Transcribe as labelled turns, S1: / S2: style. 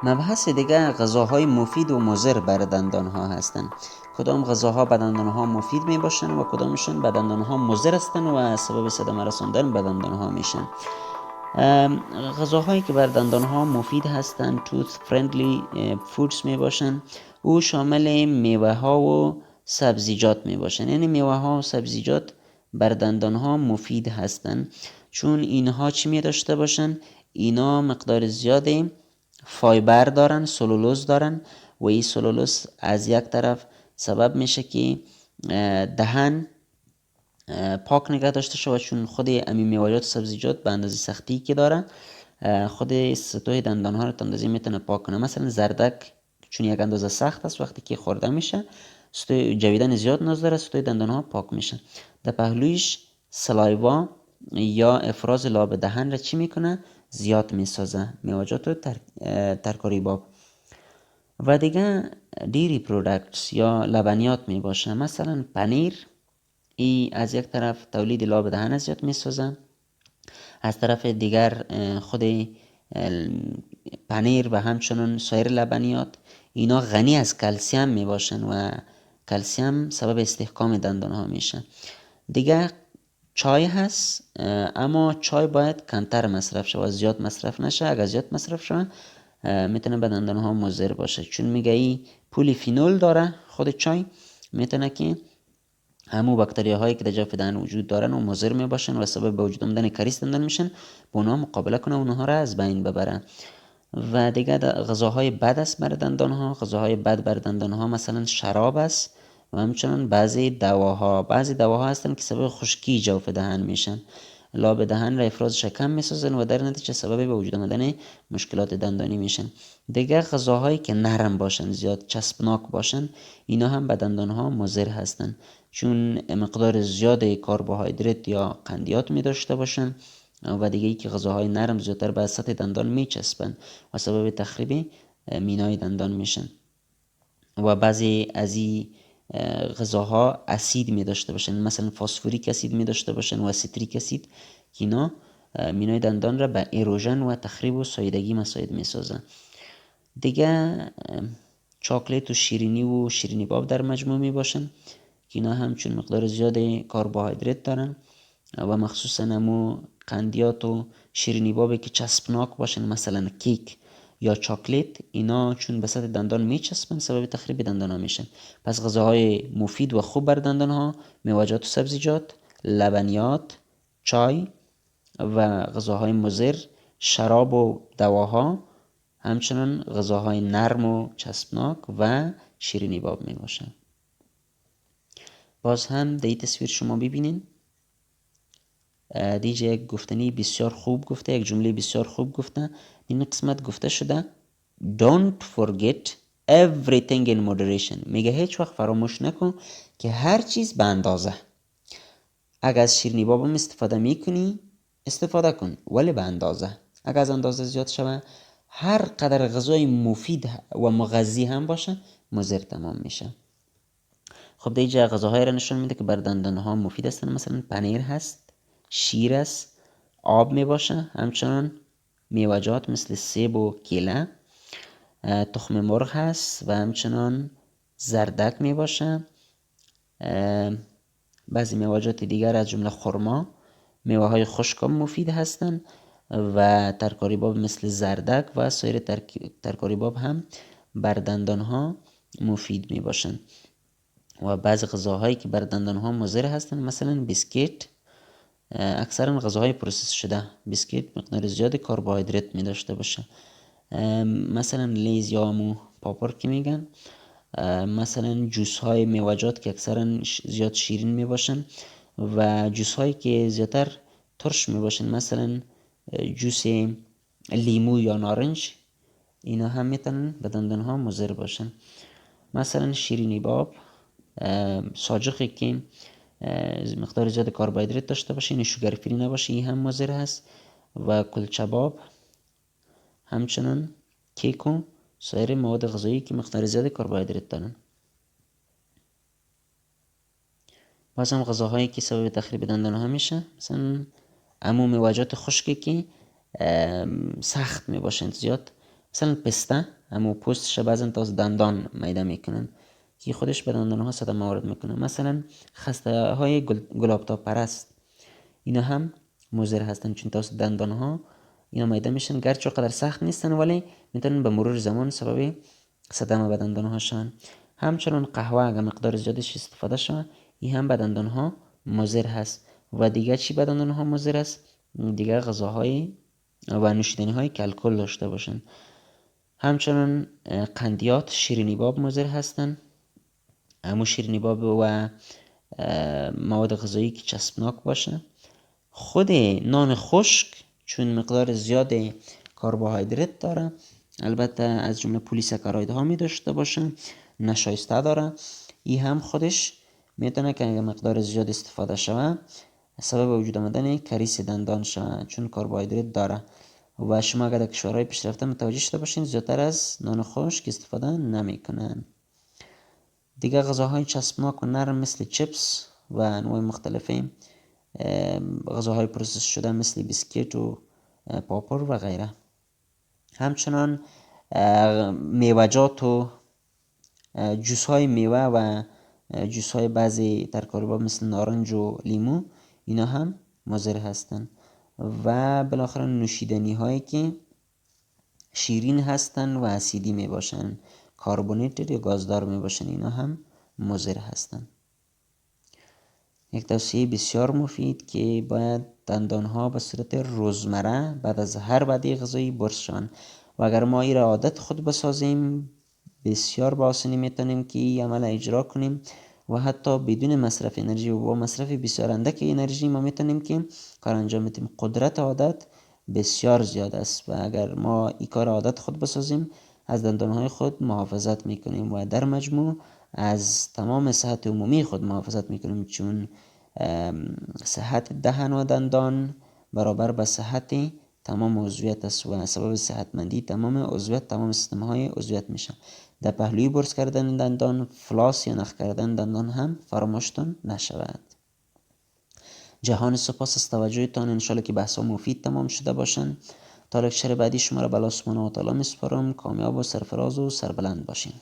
S1: مبحث دیگر غذاهای مفید و مضر بر دندان ها هستند. کدام غذاها به دندان ها مفید می باشند و کدامشون به دندان ها مضر هستند و سبب صدمه رساندن به دندان ها میشن. غذاهایی که بر دندان ها مفید هستند توث فرندلی فودز می باشند. او شامل میوه ها و سبزیجات می باشند. یعنی میوه ها و سبزیجات بر دندان ها مفید هستند چون اینها چی می داشته باشند؟ اینا مقدار زیادی فایبر دارن، سلولوز دارن و این سلولوز از یک طرف سبب میشه که دهن پاک نگه داشته شود، چون خود امی میوه‌جات و سبزیجات به اندازه سختی که داره خود سطوح دندان ها رو تا اندازه میتونه پاک کنه. مثلا زردک چون یک اندازه سخت است، وقتی که خورده میشه سطوح جویدن زیاد نیاز داره، سطوح دندان ها پاک میشه. در پهلویش سلایوا یا افراز لاب دهن را چی میکنه؟ زیاد میسازه میوه‌جات و ترکاری باب. و دیگه دیری پرودکتس یا لبنیات می باشه، مثلا پنیر. ای از یک طرف تولید لاب دهن زیاد می سازه، از طرف دیگر خود پنیر و همچنان سایر لبنیات اینا غنی از کلسیم می باشن و کلسیم سبب استحکام دندان ها میشه. دیگه چای هست، اما چای باید کمتر مصرف شود، زیاد مصرف نشه. اگر زیاد مصرف شود میتونه به دندان ها مضر باشه، چون میگه ای پولیفینول داره خود چای، میتونه که همو باکتریا هایی که در جوف دهن وجود دارن و مضر می باشن و سبب به وجود آمدن کریس دندان میشن، با اونها مقابله کنه و اونها را از بین ببره. و دیگه غذاهای بد است بر دندان ها. غذاهای بد بر دندان ها مثلا شراب است و همچنان بعضی دواها هستن که سبب خشکی جوف دهن میشن، لاب دهن را افراز شکم میسازن و در نتیجه سبب به وجود آمدن مشکلات دندانی میشن. دیگه غذاهایی که نرم باشن، زیاد چسبناک باشن، اینا هم به دندان ها مضر هستن، چون مقدار زیاد کربوهیدرات یا قندیات می داشته باشن. و دیگه ای که غذاهای نرم زیادتر به سطح دندان می چسبن و سبب تخریب مینای دندان میشن. و بعضی از این غذاها اسید می داشته باشن، مثلا فسفوریک اسید می داشته باشن و سیتریک اسید که اینا مینای دندان را به ایروژن و تخریب و ساییدگی مساعد می سازن. دیگه چاکلیت و شیرینی باب در مجموع می باشن که اینا هم چون مقدار زیاد کربوهیدرات دارن و مخصوصا همو قندیات و شیرینی بابی که چسبناک باشن، مثلا کیک یا چاکلیت، اینا چون به سطح دندان میچسبن سبب تخریب دندان ها میشن. پس غذاهای مفید و خوب بر دندان ها میوه‌جات و سبزیجات، لبنیات، چای و غذاهای مضر شراب و دواها، همچنان غذاهای نرم و چسبناک و شیرینی باب می باشن. باز هم در این تصویر شما ببینین دیجه یک گفتنی بسیار خوب گفته، یک جمله بسیار خوب گفته. این قسمت گفته شده Don't forget everything in moderation. میگه هیچ وقت فراموش نکن که هر چیز به اندازه. اگر از شیرینی بابم استفاده میکنی استفاده کن، ولی به اندازه. اگر از اندازه زیاد شوه هر قدر غذای مفید و مغذی هم باشه مضر تمام میشه. خب دیجا غذاهای را نشون میده که بر دندان ها مفید هستن، مثلا پنیر هست، شیر است، آب می باشه، همچنان میوه‌جات مثل سیب و کیله، تخم مرغ هست و همچنان زردک می باشه. بعضی میوه‌جات دیگر از جمله خرما، میوه های خشک مفید هستند و ترکاری باب مثل زردک و سایر ترکاری باب هم بر دندان ها مفید می باشند. و بعضی غذاهایی که بر دندان ها مضر هستند، مثلا بیسکیت، اکثرا غذاهای پروسس شده، بیسکیت مقدار زیاد کربوهیدرات می داشته باشه، مثلا لیز یا مو پاپر که میگن، مثلا جوس های میوه‌جات که اکثرا زیاد شیرین می باشن و جوس هایی که زیادتر ترش می باشن، مثلا جوس لیمو یا نارنج، اینا هم میتونن به دندان ها مضر باشن. مثلا شیرینی باب، ساجقی که مقدار زیاد کربوهیدرات داشته باشه، این شوگر فری نباشه، این هم مضر هست. و کلچباب، همچنان کیک و سایر مواد غذایی که مقدار زیاد کربوهیدرات دارن. باز هم غذاهایی که سبب تخریب دندان ها میشه، مثلا عموم میوه‌جات خشکی که سخت می باشند، زیاد مثلا پسته همو پوستش بعضا تا دندان میده میکنن که خودش به دندان ها صدمه وارد میکنه. مثلا خسته های گلابتاب پرست اینا هم مضر هستن، چون تا دندان ها اینا میده میشن، گرچه قدر سخت نیستن ولی میتونن به مرور زمان سبب صدمه به دندان ها شن. همچنان قهوه اگر مقدار زیادش استفاده شوه این هم به دندان ها مضر هست. و دیگه چی به دندان ها مضر است؟ دیگه غذاهای و نوشیدنی های که الکل داشته باشن. همچنان قندیات، شیرینی باب مضر هستن. همون شیرینی باب و مواد غذایی که چسبناک باشه. خود نان خشک چون مقدار زیاد کربوهیدرات داره، البته از جمله پلیساکاراید ها می داشته باشه، نشایسته داره، این هم خودش میتونه که اگه مقدار زیاد استفاده شوه سبب وجود آمدن کریس دندان شوه، چون کربوهیدرات داره. و شما اگر در کشورهای پیشرفته متوجه شده باشین زیادتر از نان خشک استفاده نمیکنن. دیگه غذاهای چسبناک و نرم مثل چپس و انواع مختلفی غذاهای پروسس شده مثل بیسکیت و پاپر و غیره. همچنان میوه‌جات و جوس های میوه و جوس های بعضی ترکاری‌ها مثل نارنج و لیمو اینا هم مضر هستن. و بالاخره نوشیدنی هایی که شیرین هستن و اسیدی می باشن، کربونیتد یا گازدار می باشن، اینا هم مضر هستن. یک توصیه بسیار مفید که باید دندان ها به صورت روزمره بعد از هر وعده غذایی برش شوند و اگر ما این را عادت خود بسازیم بسیار با آسانی میتونیم که این عمل اجرا کنیم و حتی بدون مصرف انرژی و با مصرف بسیار اندک انرژی ما میتونیم که کار انجام بدیم. قدرت عادت بسیار زیاد است و اگر ما این کار عادت خود بسازیم از دندان های خود محافظت میکنیم و در مجموع از تمام صحت عمومی خود محافظت میکنیم، چون صحت دهن و دندان برابر به صحت تمام عضویت است و سبب صحتمندی تمام عضویت، تمام سیستم های عضویت میشه. در پهلوی برس کردن دندان، فلاس یا نخ کردن دندان هم فراموشتون نشود. جهان سپاس از توجهتان، انشالله که بحث ها مفید تمام شده باشن. تا لکچر بعدی شما را به الله سبحانه و تعالی میسپارم. کامیاب و سرفراز و سربلند باشین.